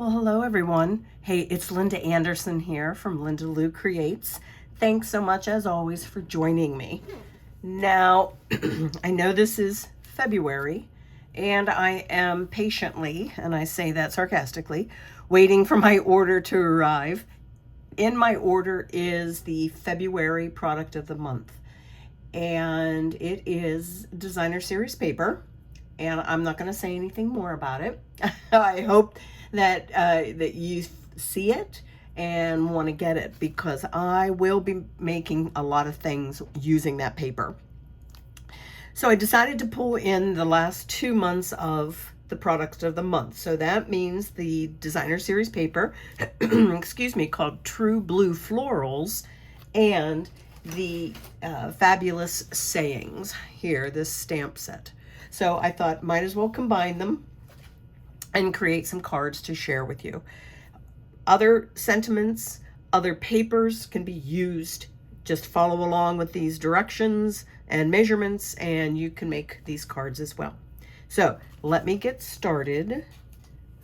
Well, hello everyone. Hey, it's Linda Anderson here from Linda Lou Creates. Thanks so much as always for joining me. Now, I know this is February and I am patiently, and I say that sarcastically, waiting for my order to arrive. In my order is the February product of the month, and it is designer series paper, and I'm not going to say anything more about it. I hope that that you see it and want to get it, because I will be making a lot of things using that paper. So I decided to pull in the last 2 months of the product of the month. So that means the designer series paper, excuse me, called True Blue Florals, and the Fabulous Sayings here, this stamp set. So I thought might as well combine them and create some cards to share with you. Other sentiments, other papers can be used. Just follow along with these directions and measurements and you can make these cards as well. So let me get started.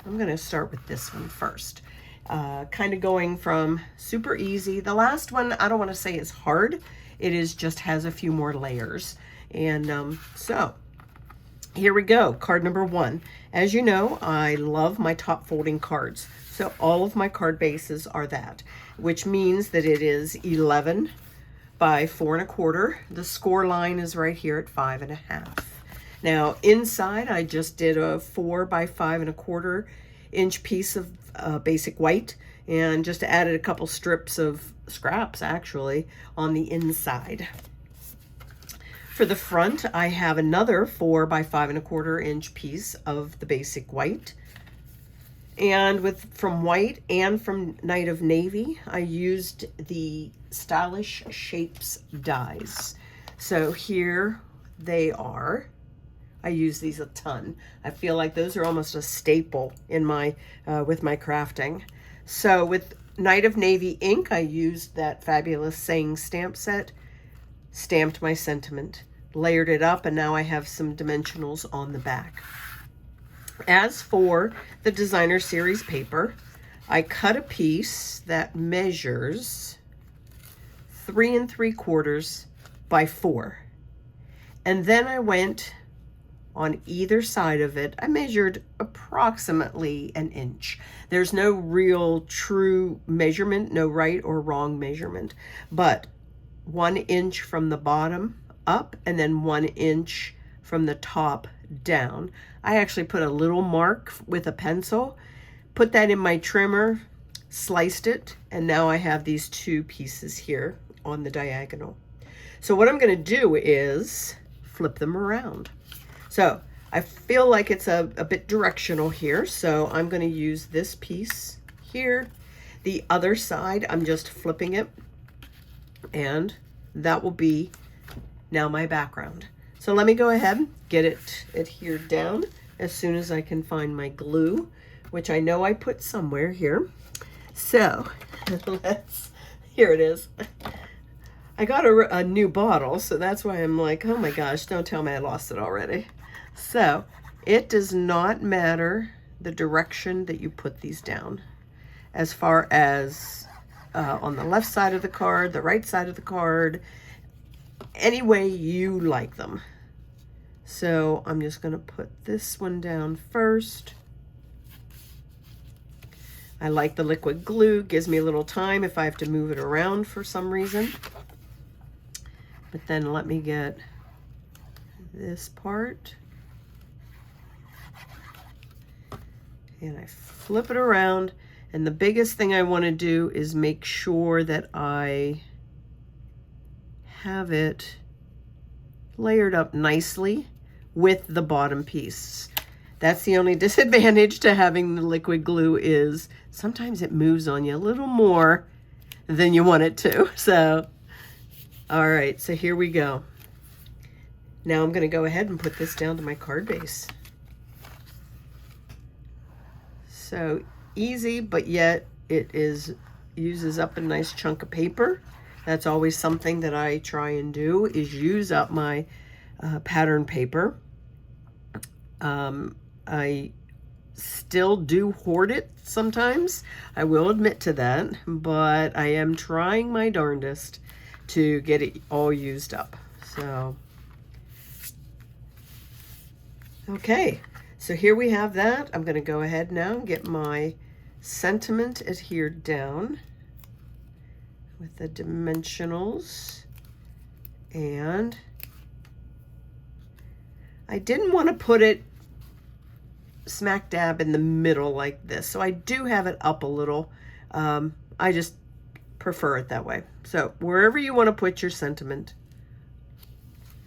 I'm going to start with this one first. Kind of going from super easy. The last one, I don't want to say is hard. It is just has a few more layers. And so here we go. Card number 1. As you know, I love my top folding cards. So all of my card bases are that, which means that it is 11 by 4 1/4. The score line is right here at 5 1/2. Now inside, I just did a 4 by 5 1/4 inch piece of basic white and just added a couple strips of scraps actually on the inside. For the front, I have another 4 by 5 1/4 inch piece of the basic white. And from white and from Night of Navy, I used the Stylish Shapes dies. So here they are. I use these a ton. I feel like those are almost a staple in my with my crafting. So with Night of Navy ink, I used that Fabulous Saying stamp set, stamped my sentiment, layered it up, and now I have some dimensionals on the back. As for the designer series paper, I cut a piece that measures 3 3/4 by 4. And then I went on either side of it. I measured approximately an inch. There's no real true measurement, no right or wrong measurement, but 1 inch from the bottom up and then 1 inch from the top down. I actually put a little mark with a pencil, put that in my trimmer, sliced it, and now I have these 2 pieces here on the diagonal. So what I'm going to do is flip them around. So I feel like it's a bit directional here, so I'm going to use this piece here. The other side, I'm just flipping it, and that will be now my background. So let me go ahead, get it adhered down as soon as I can find my glue, which I know I put somewhere here. So here it is. I got a new bottle, so that's why I'm like, oh my gosh, don't tell me I lost it already. So it does not matter the direction that you put these down, as far as on the left side of the card, the right side of the card, any way you like them. So I'm just going to put this one down first. I like the liquid glue, gives me a little time if I have to move it around for some reason. But then let me get this part. And I flip it around. And the biggest thing I want to do is make sure that I have it layered up nicely with the bottom piece. That's the only disadvantage to having the liquid glue, is sometimes it moves on you a little more than you want it to. So, all right, so here we go. Now I'm going to go ahead and put this down to my card base. So easy, but yet it uses up a nice chunk of paper. That's always something that I try and do, is use up my pattern paper. I still do hoard it sometimes. I will admit to that, but I am trying my darndest to get it all used up. So, okay, so here we have that. I'm going to go ahead now and get my sentiment adhered down with the dimensionals. And I didn't want to put it smack dab in the middle like this, so I do have it up a little. I just prefer it that way. So wherever you want to put your sentiment,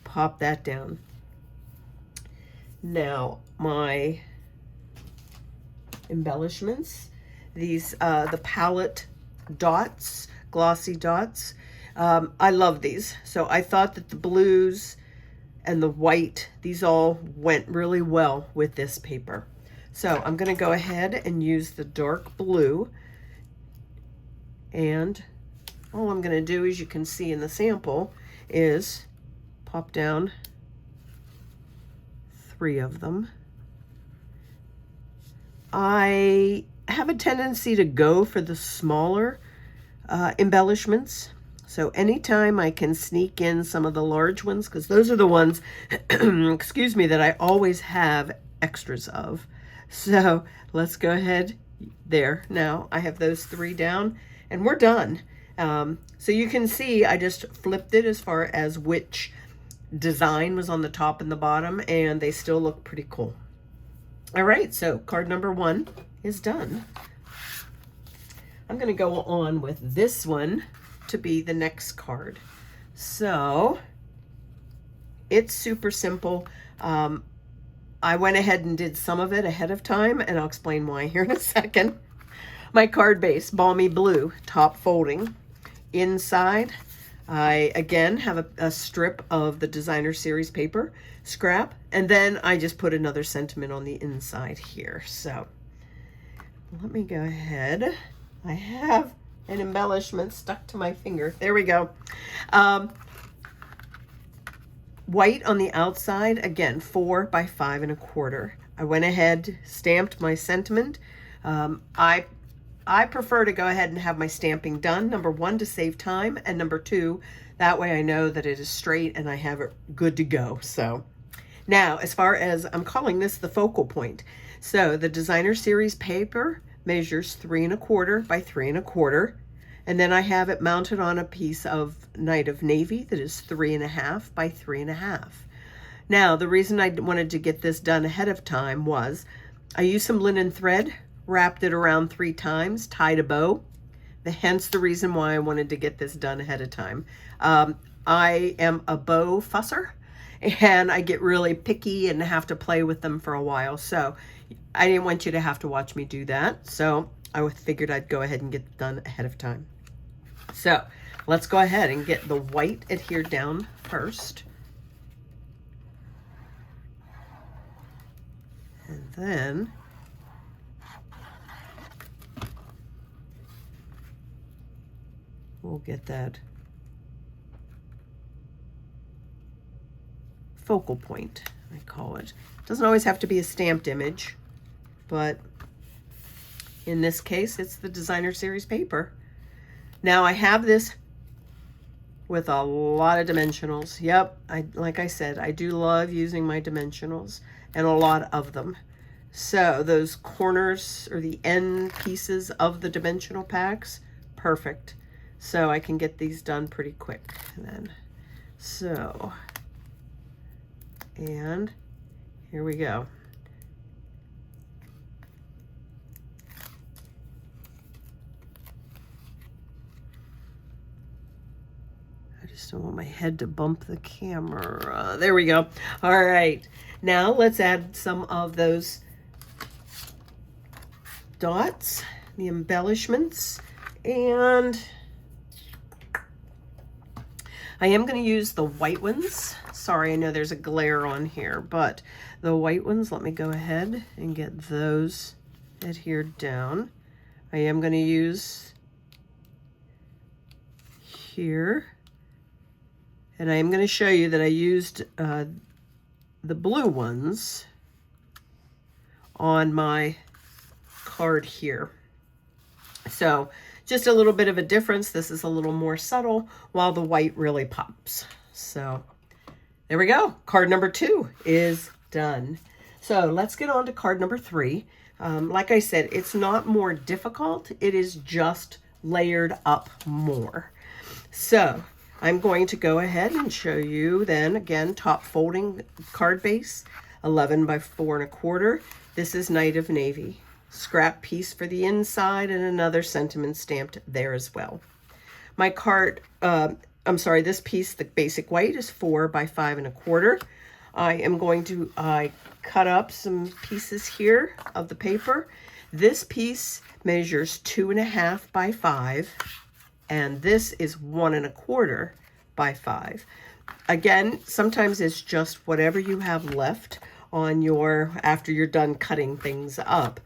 pop that down. Now my embellishments, these the palette dots, glossy dots, I love these. So I thought that the blues and the white, these all went really well with this paper. So I'm going to go ahead and use the dark blue, and all I'm going to do, as you can see in the sample, is pop down 3 of them. I have a tendency to go for the smaller embellishments. So anytime I can sneak in some of the large ones, because those are the ones, excuse me, that I always have extras of. So let's go ahead there. Now I have those 3 down and we're done. So you can see I just flipped it as far as which design was on the top and the bottom, and they still look pretty cool. All right, so card number 1 is done. I'm going to go on with this one to be the next card. So it's super simple. I went ahead and did some of it ahead of time, and I'll explain why here in a second. My card base, Balmy Blue, top folding. Inside, I again have a strip of the Designer Series paper, scrap, and then I just put another sentiment on the inside here. So let me go ahead. I have an embellishment stuck to my finger. There we go. White on the outside, again, 4 by 5 1/4. I went ahead, stamped my sentiment. I prefer to go ahead and have my stamping done, number 1, to save time, and number 2, that way I know that it is straight and I have it good to go. So now, as far as, I'm calling this the focal point. So the Designer Series paper measures 3 1/4 by 3 1/4. And then I have it mounted on a piece of Night of Navy that is 3 1/2 by 3 1/2. Now, the reason I wanted to get this done ahead of time was I used some linen thread, wrapped it around 3 times, tied a bow. Hence the reason why I wanted to get this done ahead of time. I am a bow fusser, and I get really picky and have to play with them for a while. So I didn't want you to have to watch me do that. So I figured I'd go ahead and get it done ahead of time. So let's go ahead and get the white adhered down first. And then we'll get that focal point, I call it. It doesn't always have to be a stamped image, but in this case, it's the Designer Series paper. Now I have this with a lot of dimensionals. Yep, like I said, I do love using my dimensionals, and a lot of them. So those corners or the end pieces of the dimensional packs, perfect. So I can get these done pretty quick then. So, and here we go. I just don't want my head to bump the camera. There we go. All right. Now let's add some of those dots, the embellishments, and I am going to use the white ones. Sorry, I know there's a glare on here, but the white ones, let me go ahead and get those adhered down. I am going to use here, and I am going to show you that I used the blue ones on my card here. So just a little bit of a difference. This is a little more subtle while the white really pops. So there we go. Card number 2 is done. So let's get on to card number 3. Like I said, it's not more difficult. It is just layered up more. So I'm going to go ahead and show you then again, top folding card base, 11 by 4 1/4. This is Knight of Navy. Scrap piece for the inside and another sentiment stamped there as well. My card, this piece, the basic white, is 4 by 5 1/4. I am going to cut up some pieces here of the paper. This piece measures 2.5 by 5, and this is 1 1/4 by 5. Again, sometimes it's just whatever you have left on your, after you're done cutting things up.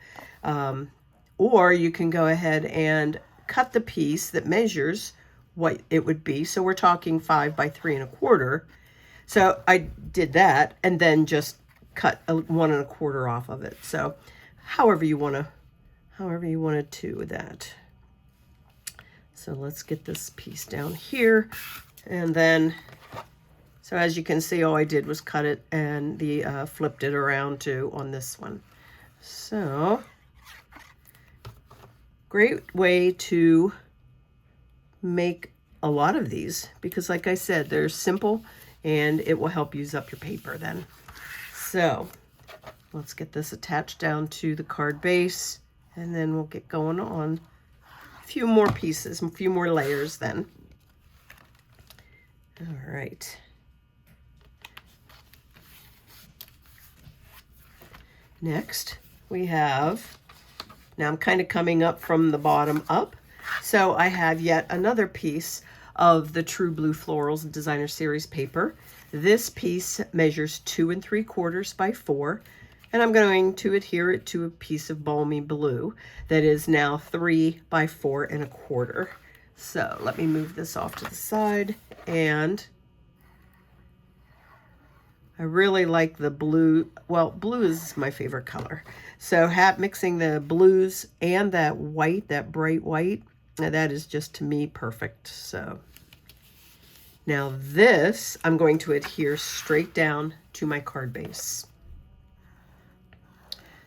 Or you can go ahead and cut the piece that measures what it would be. So we're talking 5 by 3 1/4. So I did that and then just cut 1 1/4 off of it. So however you want to do that. So let's get this piece down here. And then, so as you can see, all I did was cut it and flipped it around too on this one. So great way to make a lot of these because like I said, they're simple and it will help use up your paper then. So let's get this attached down to the card base and then we'll get going on a few more pieces, a few more layers then. All right. Next we have, now I'm kind of coming up from the bottom up. So I have yet another piece of the True Blue Florals Designer Series paper. This piece measures 2 3/4 by 4, and I'm going to adhere it to a piece of Balmy Blue that is now 3 by 4 1/4. So let me move this off to the side, and I really like the blue. Well, blue is my favorite color. So mixing the blues and that white, that bright white, that is just to me perfect. So now this, I'm going to adhere straight down to my card base.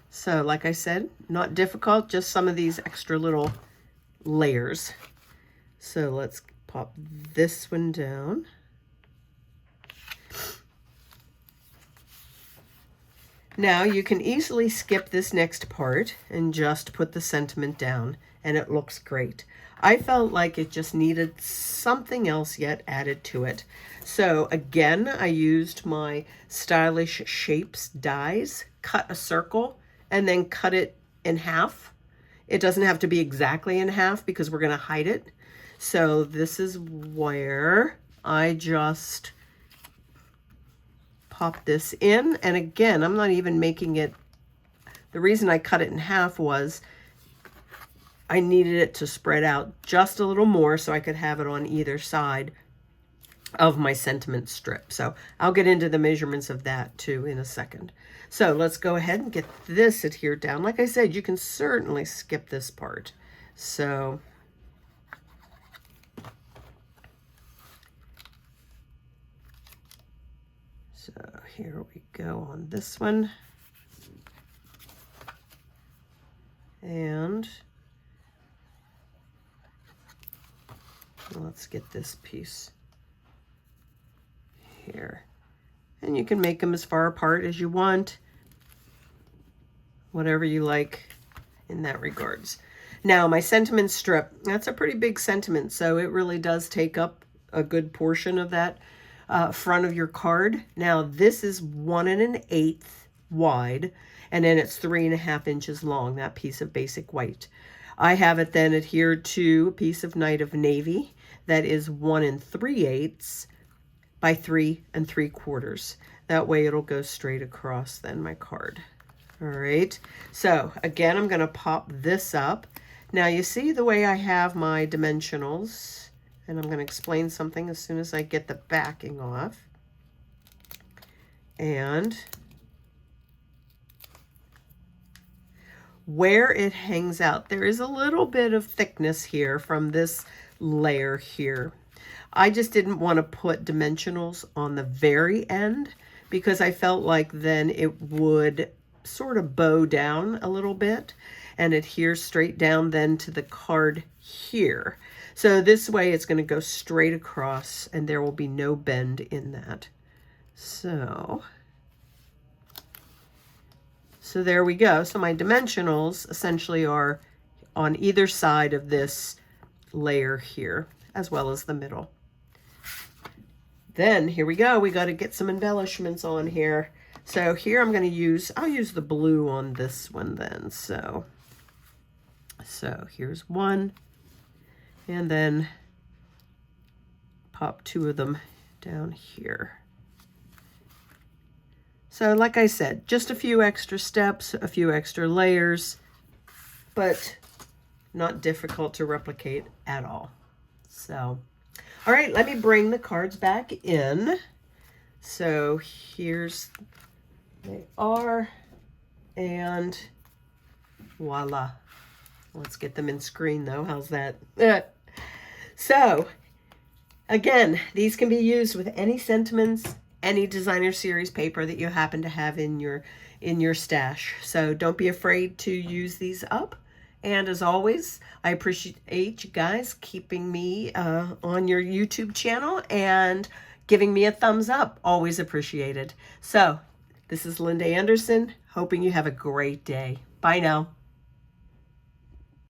So like I said, not difficult, just some of these extra little layers. So let's pop this one down. Now you can easily skip this next part and just put the sentiment down and it looks great. I felt like it just needed something else yet added to it. So again, I used my Stylish Shapes dies, cut a circle and then cut it in half. It doesn't have to be exactly in half because we're going to hide it. So this is where I just pop this in. And again, I'm not even making it, the reason I cut it in half was I needed it to spread out just a little more so I could have it on either side of my sentiment strip. So I'll get into the measurements of that too in a second. So let's go ahead and get this adhered down. Like I said, you can certainly skip this part. So here we go on this one. And let's get this piece here. And you can make them as far apart as you want, whatever you like in that regards. Now my sentiment strip, that's a pretty big sentiment, so it really does take up a good portion of that front of your card. Now this is 1 1/8 wide, and then it's 3.5 inches long, that piece of basic white. I have it then adhered to a piece of Knight of Navy that is 1 3/8 by 3 3/4. That way it'll go straight across then my card. All right, so again, I'm going to pop this up. Now you see the way I have my dimensionals, and I'm going to explain something as soon as I get the backing off. And where it hangs out, there is a little bit of thickness here from this layer here. I just didn't want to put dimensionals on the very end because I felt like then it would sort of bow down a little bit and adhere straight down then to the card here. So this way it's going to go straight across and there will be no bend in that. So there we go. So my dimensionals essentially are on either side of this layer here, as well as the middle. Then here we go. We got to get some embellishments on here. So here I'm going to use, I'll use the blue on this one then. So here's one, and then pop two of them down here. So like I said, just a few extra steps, a few extra layers, but not difficult to replicate at all. So, all right, let me bring the cards back in. So here's, they are, and voila. Let's get them in screen though. How's that? So again, these can be used with any sentiments, any designer series paper that you happen to have in your stash. So don't be afraid to use these up. And as always, I appreciate you guys keeping me on your YouTube channel and giving me a thumbs up. Always appreciated. So this is Linda Anderson, hoping you have a great day. Bye now.